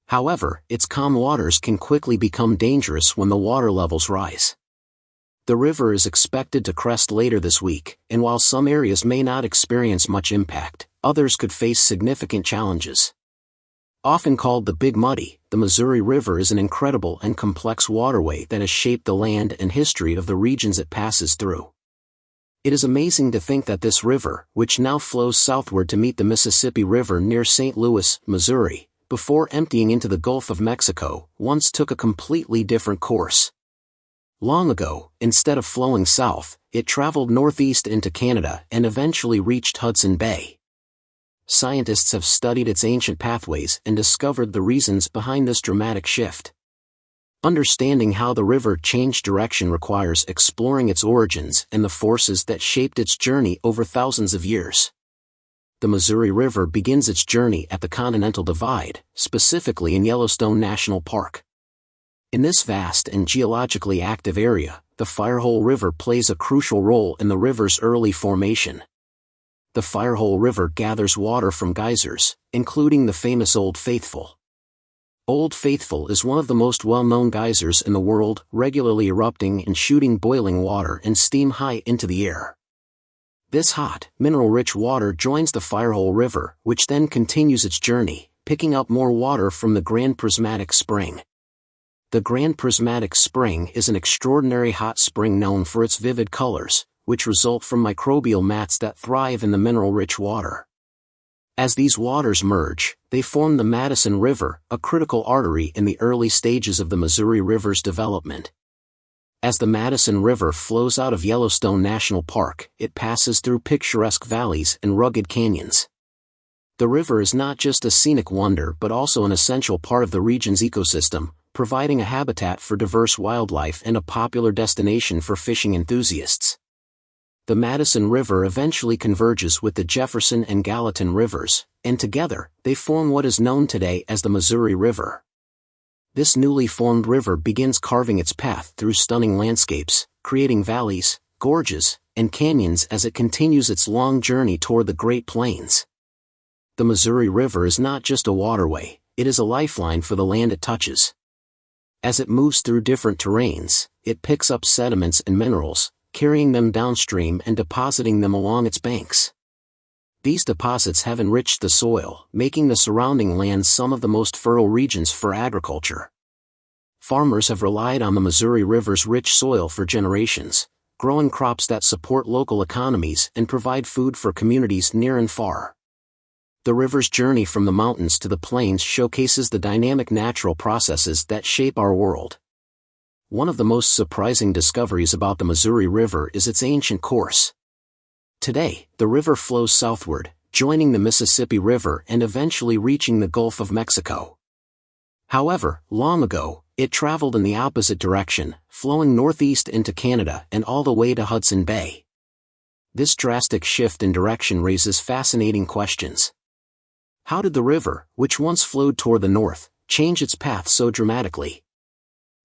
However, its calm waters can quickly become dangerous when the water levels rise. The river is expected to crest later this week, and while some areas may not experience much impact, others could face significant challenges. Often called the Big Muddy, the Missouri River is an incredible and complex waterway that has shaped the land and history of the regions it passes through. It is amazing to think that this river, which now flows southward to meet the Mississippi River near St. Louis, Missouri, before emptying into the Gulf of Mexico, once took a completely different course. Long ago, instead of flowing south, it traveled northeast into Canada and eventually reached Hudson Bay. Scientists have studied its ancient pathways and discovered the reasons behind this dramatic shift. Understanding how the river changed direction requires exploring its origins and the forces that shaped its journey over thousands of years. The Missouri River begins its journey at the Continental Divide, specifically in Yellowstone National Park. In this vast and geologically active area, the Firehole River plays a crucial role in the river's early formation. The Firehole River gathers water from geysers, including the famous Old Faithful. Old Faithful is one of the most well-known geysers in the world, regularly erupting and shooting boiling water and steam high into the air. This hot, mineral-rich water joins the Firehole River, which then continues its journey, picking up more water from the Grand Prismatic Spring. The Grand Prismatic Spring is an extraordinary hot spring known for its vivid colors, which result from microbial mats that thrive in the mineral-rich water. As these waters merge, they form the Madison River, a critical artery in the early stages of the Missouri River's development. As the Madison River flows out of Yellowstone National Park, it passes through picturesque valleys and rugged canyons. The river is not just a scenic wonder but also an essential part of the region's ecosystem, providing a habitat for diverse wildlife and a popular destination for fishing enthusiasts. The Madison River eventually converges with the Jefferson and Gallatin Rivers, and together, they form what is known today as the Missouri River. This newly formed river begins carving its path through stunning landscapes, creating valleys, gorges, and canyons as it continues its long journey toward the Great Plains. The Missouri River is not just a waterway, it is a lifeline for the land it touches. As it moves through different terrains, it picks up sediments and minerals, carrying them downstream and depositing them along its banks. These deposits have enriched the soil, making the surrounding lands some of the most fertile regions for agriculture. Farmers have relied on the Missouri River's rich soil for generations, growing crops that support local economies and provide food for communities near and far. The river's journey from the mountains to the plains showcases the dynamic natural processes that shape our world. One of the most surprising discoveries about the Missouri River is its ancient course. Today, the river flows southward, joining the Mississippi River and eventually reaching the Gulf of Mexico. However, long ago, it traveled in the opposite direction, flowing northeast into Canada and all the way to Hudson Bay. This drastic shift in direction raises fascinating questions. How did the river, which once flowed toward the north, change its path so dramatically?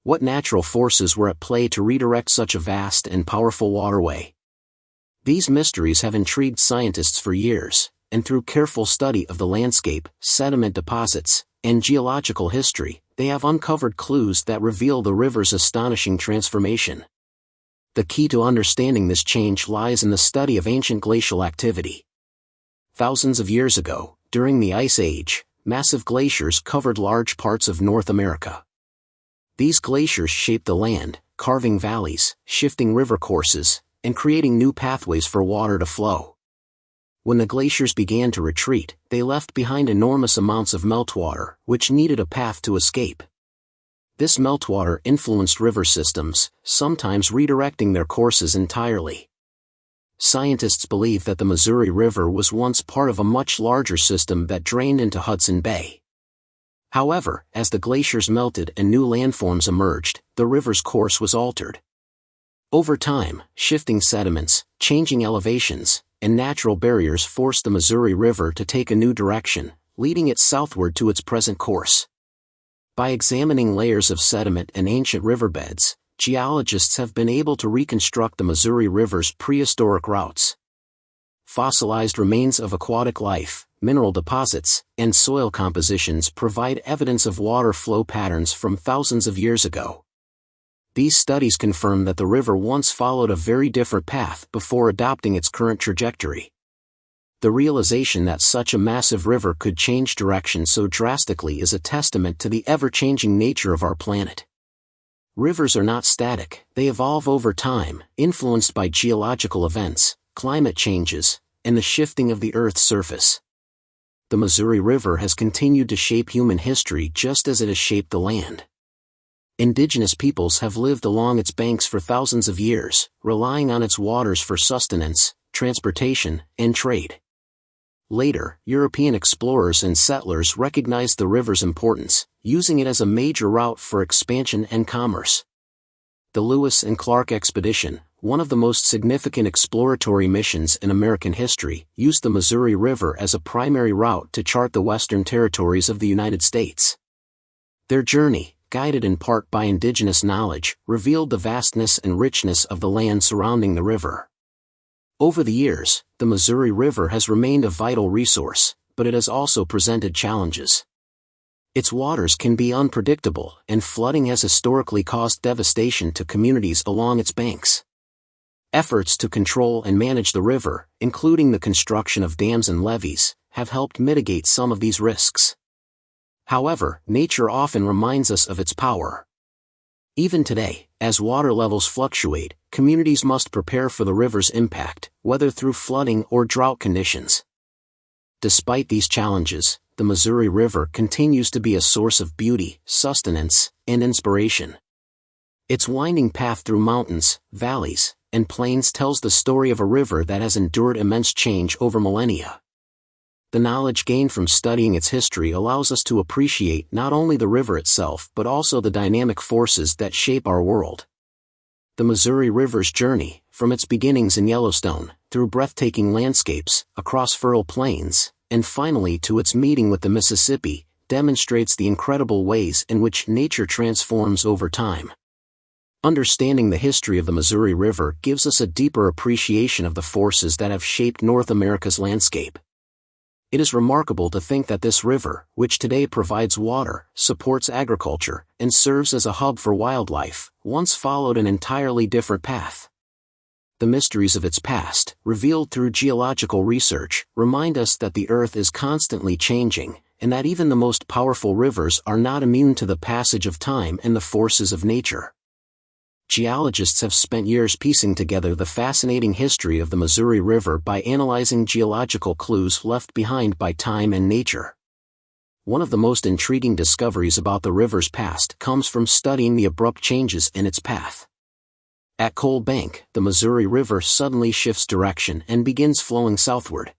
What natural forces were at play to redirect such a vast and powerful waterway? These mysteries have intrigued scientists for years, and through careful study of the landscape, sediment deposits, and geological history, they have uncovered clues that reveal the river's astonishing transformation. The key to understanding this change lies in the study of ancient glacial activity. Thousands of years ago, during the Ice Age, massive glaciers covered large parts of North America. These glaciers shaped the land, carving valleys, shifting river courses, and creating new pathways for water to flow. When the glaciers began to retreat, they left behind enormous amounts of meltwater, which needed a path to escape. This meltwater influenced river systems, sometimes redirecting their courses entirely. Scientists believe that the Missouri River was once part of a much larger system that drained into Hudson Bay. However, as the glaciers melted and new landforms emerged, the river's course was altered. Over time, shifting sediments, changing elevations, and natural barriers forced the Missouri River to take a new direction, leading it southward to its present course. By examining layers of sediment and ancient riverbeds, geologists have been able to reconstruct the Missouri River's prehistoric routes. Fossilized remains of aquatic life, mineral deposits, and soil compositions provide evidence of water flow patterns from thousands of years ago. These studies confirm that the river once followed a very different path before adopting its current trajectory. The realization that such a massive river could change direction so drastically is a testament to the ever-changing nature of our planet. Rivers are not static, they evolve over time, influenced by geological events, climate changes, and the shifting of the Earth's surface. The Missouri River has continued to shape human history just as it has shaped the land. Indigenous peoples have lived along its banks for thousands of years, relying on its waters for sustenance, transportation, and trade. Later, European explorers and settlers recognized the river's importance, using it as a major route for expansion and commerce. The Lewis and Clark expedition, one of the most significant exploratory missions in American history, used the Missouri River as a primary route to chart the western territories of the United States. Their journey, guided in part by indigenous knowledge, revealed the vastness and richness of the land surrounding the river. Over the years, the Missouri River has remained a vital resource, but it has also presented challenges. Its waters can be unpredictable, and flooding has historically caused devastation to communities along its banks. Efforts to control and manage the river, including the construction of dams and levees, have helped mitigate some of these risks. However, nature often reminds us of its power. Even today, as water levels fluctuate, communities must prepare for the river's impact, whether through flooding or drought conditions. Despite these challenges, the Missouri River continues to be a source of beauty, sustenance, and inspiration. Its winding path through mountains, valleys, and plains tells the story of a river that has endured immense change over millennia. The knowledge gained from studying its history allows us to appreciate not only the river itself but also the dynamic forces that shape our world. The Missouri River's journey, from its beginnings in Yellowstone, through breathtaking landscapes, across fertile plains, and finally to its meeting with the Mississippi, demonstrates the incredible ways in which nature transforms over time. Understanding the history of the Missouri River gives us a deeper appreciation of the forces that have shaped North America's landscape. It is remarkable to think that this river, which today provides water, supports agriculture, and serves as a hub for wildlife, once followed an entirely different path. The mysteries of its past, revealed through geological research, remind us that the Earth is constantly changing, and that even the most powerful rivers are not immune to the passage of time and the forces of nature. Geologists have spent years piecing together the fascinating history of the Missouri River by analyzing geological clues left behind by time and nature. One of the most intriguing discoveries about the river's past comes from studying the abrupt changes in its path. At Coal Bank, the Missouri River suddenly shifts direction and begins flowing southward.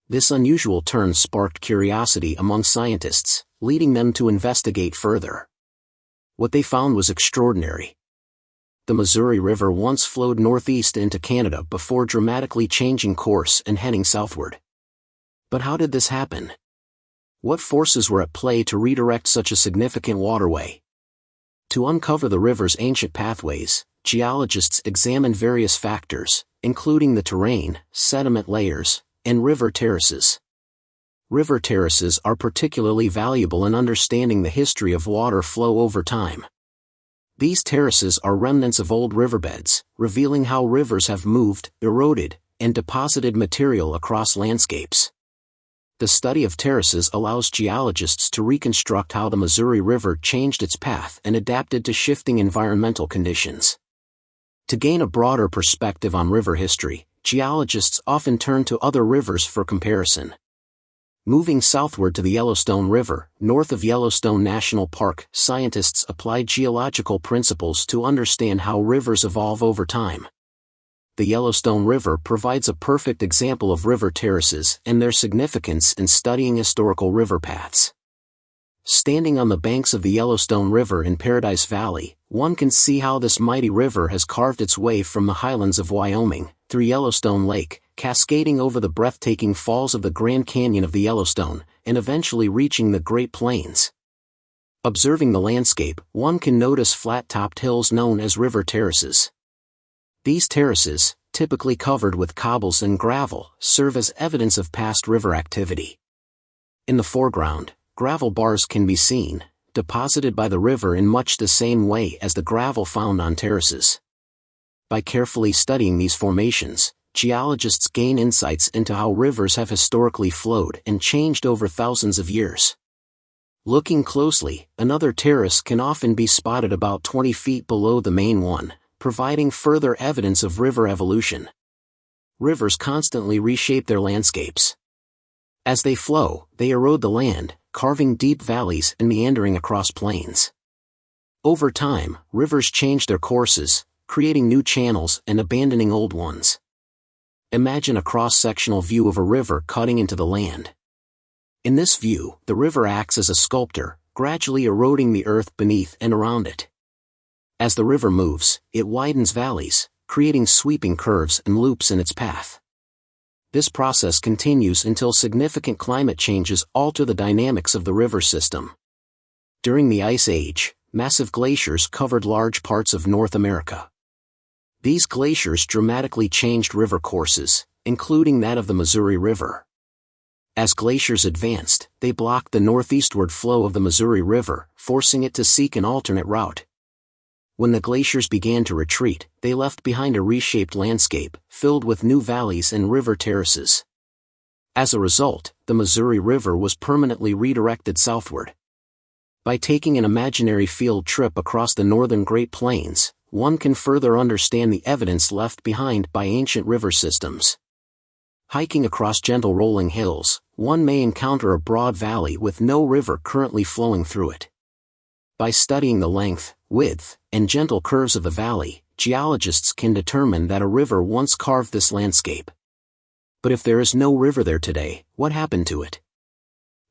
This unusual turn sparked curiosity among scientists, leading them to investigate further. What they found was extraordinary. The Missouri River once flowed northeast into Canada before dramatically changing course and heading southward. But how did this happen? What forces were at play to redirect such a significant waterway? To uncover the river's ancient pathways, geologists examined various factors, including the terrain, sediment layers, and river terraces. River terraces are particularly valuable in understanding the history of water flow over time. These terraces are remnants of old riverbeds, revealing how rivers have moved, eroded, and deposited material across landscapes. The study of terraces allows geologists to reconstruct how the Missouri River changed its path and adapted to shifting environmental conditions. To gain a broader perspective on river history, geologists often turn to other rivers for comparison. Moving southward to the Yellowstone River, north of Yellowstone National Park, scientists apply geological principles to understand how rivers evolve over time. The Yellowstone River provides a perfect example of river terraces and their significance in studying historical river paths. Standing on the banks of the Yellowstone River in Paradise Valley, one can see how this mighty river has carved its way from the highlands of Wyoming, through Yellowstone Lake, cascading over the breathtaking falls of the Grand Canyon of the Yellowstone, and eventually reaching the Great Plains. Observing the landscape, one can notice flat-topped hills known as river terraces. These terraces, typically covered with cobbles and gravel, serve as evidence of past river activity. In the foreground, gravel bars can be seen, deposited by the river in much the same way as the gravel found on terraces. By carefully studying these formations, geologists gain insights into how rivers have historically flowed and changed over thousands of years. Looking closely, another terrace can often be spotted about 20 feet below the main one, providing further evidence of river evolution. Rivers constantly reshape their landscapes. As they flow, they erode the land, carving deep valleys and meandering across plains. Over time, rivers change their courses, creating new channels and abandoning old ones. Imagine a cross-sectional view of a river cutting into the land. In this view, the river acts as a sculptor, gradually eroding the earth beneath and around it. As the river moves, it widens valleys, creating sweeping curves and loops in its path. This process continues until significant climate changes alter the dynamics of the river system. During the Ice Age, massive glaciers covered large parts of North America. These glaciers dramatically changed river courses, including that of the Missouri River. As glaciers advanced, they blocked the northeastward flow of the Missouri River, forcing it to seek an alternate route. When the glaciers began to retreat, they left behind a reshaped landscape, filled with new valleys and river terraces. As a result, the Missouri River was permanently redirected southward. By taking an imaginary field trip across the northern Great Plains, one can further understand the evidence left behind by ancient river systems. Hiking across gentle rolling hills, one may encounter a broad valley with no river currently flowing through it. By studying the length, width, and gentle curves of the valley, geologists can determine that a river once carved this landscape. But if there is no river there today, what happened to it?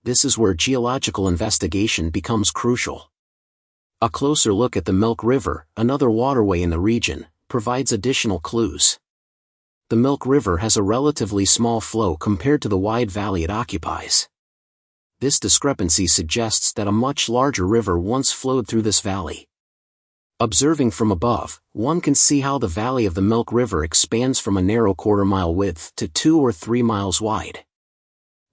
This is where geological investigation becomes crucial. A closer look at the Milk River, another waterway in the region, provides additional clues. The Milk River has a relatively small flow compared to the wide valley it occupies. This discrepancy suggests that a much larger river once flowed through this valley. Observing from above, one can see how the valley of the Milk River expands from a narrow quarter-mile width to 2 or 3 miles wide.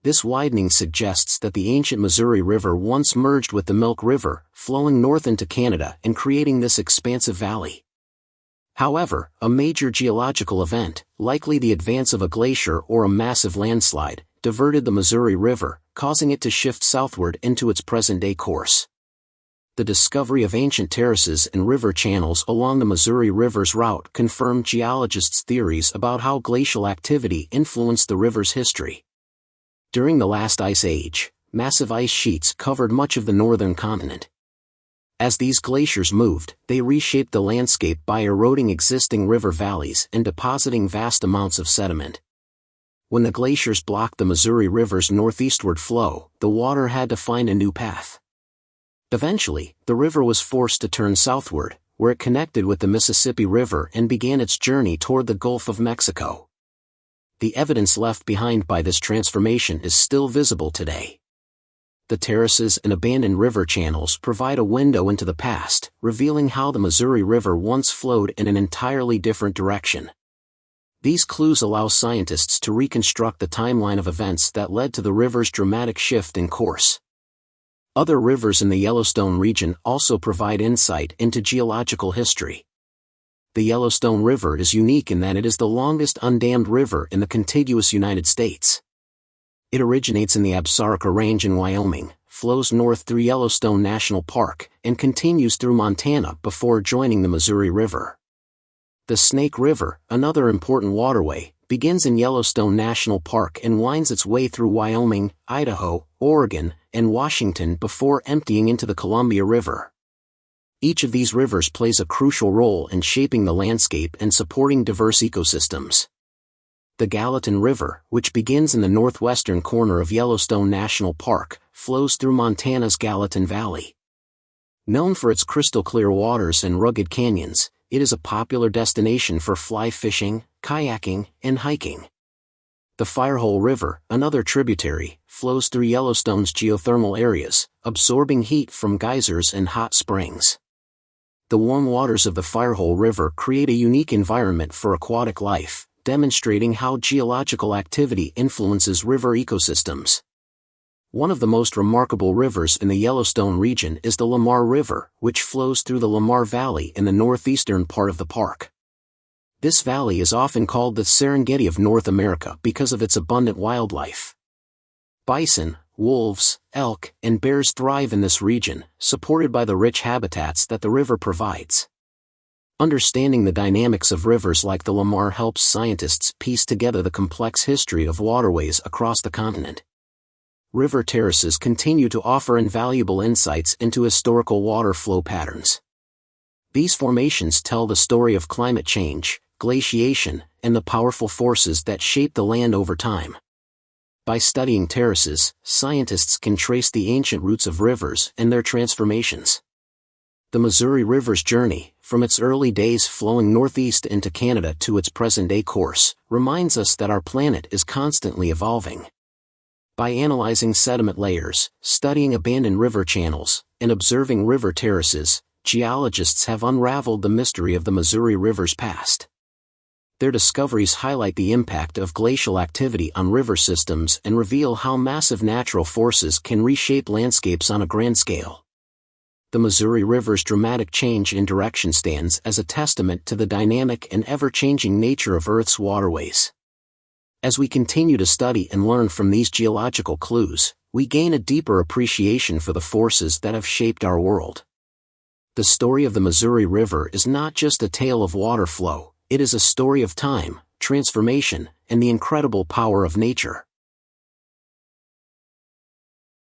This widening suggests that the ancient Missouri River once merged with the Milk River, flowing north into Canada and creating this expansive valley. However, a major geological event, likely the advance of a glacier or a massive landslide, diverted the Missouri River, causing it to shift southward into its present-day course. The discovery of ancient terraces and river channels along the Missouri River's route confirmed geologists' theories about how glacial activity influenced the river's history. During the last ice age, massive ice sheets covered much of the northern continent. As these glaciers moved, they reshaped the landscape by eroding existing river valleys and depositing vast amounts of sediment. When the glaciers blocked the Missouri River's northeastward flow, the water had to find a new path. Eventually, the river was forced to turn southward, where it connected with the Mississippi River and began its journey toward the Gulf of Mexico. The evidence left behind by this transformation is still visible today. The terraces and abandoned river channels provide a window into the past, revealing how the Missouri River once flowed in an entirely different direction. These clues allow scientists to reconstruct the timeline of events that led to the river's dramatic shift in course. Other rivers in the Yellowstone region also provide insight into geological history. The Yellowstone River is unique in that it is the longest undammed river in the contiguous United States. It originates in the Absaroka Range in Wyoming, flows north through Yellowstone National Park, and continues through Montana before joining the Missouri River. The Snake River, another important waterway, begins in Yellowstone National Park and winds its way through Wyoming, Idaho, Oregon, and Washington before emptying into the Columbia River. Each of these rivers plays a crucial role in shaping the landscape and supporting diverse ecosystems. The Gallatin River, which begins in the northwestern corner of Yellowstone National Park, flows through Montana's Gallatin Valley. Known for its crystal-clear waters and rugged canyons, it is a popular destination for fly fishing, kayaking, and hiking. The Firehole River, another tributary, flows through Yellowstone's geothermal areas, absorbing heat from geysers and hot springs. The warm waters of the Firehole River create a unique environment for aquatic life, demonstrating how geological activity influences river ecosystems. One of the most remarkable rivers in the Yellowstone region is the Lamar River, which flows through the Lamar Valley in the northeastern part of the park. This valley is often called the Serengeti of North America because of its abundant wildlife. Bison, wolves, elk, and bears thrive in this region, supported by the rich habitats that the river provides. Understanding the dynamics of rivers like the Lamar helps scientists piece together the complex history of waterways across the continent. River terraces continue to offer invaluable insights into historical water flow patterns. These formations tell the story of climate change, glaciation, and the powerful forces that shape the land over time. By studying terraces, scientists can trace the ancient roots of rivers and their transformations. The Missouri River's journey, from its early days flowing northeast into Canada to its present-day course, reminds us that our planet is constantly evolving. By analyzing sediment layers, studying abandoned river channels, and observing river terraces, geologists have unraveled the mystery of the Missouri River's past. Their discoveries highlight the impact of glacial activity on river systems and reveal how massive natural forces can reshape landscapes on a grand scale. The Missouri River's dramatic change in direction stands as a testament to the dynamic and ever-changing nature of Earth's waterways. As we continue to study and learn from these geological clues, we gain a deeper appreciation for the forces that have shaped our world. The story of the Missouri River is not just a tale of water flow, it is a story of time, transformation, and the incredible power of nature.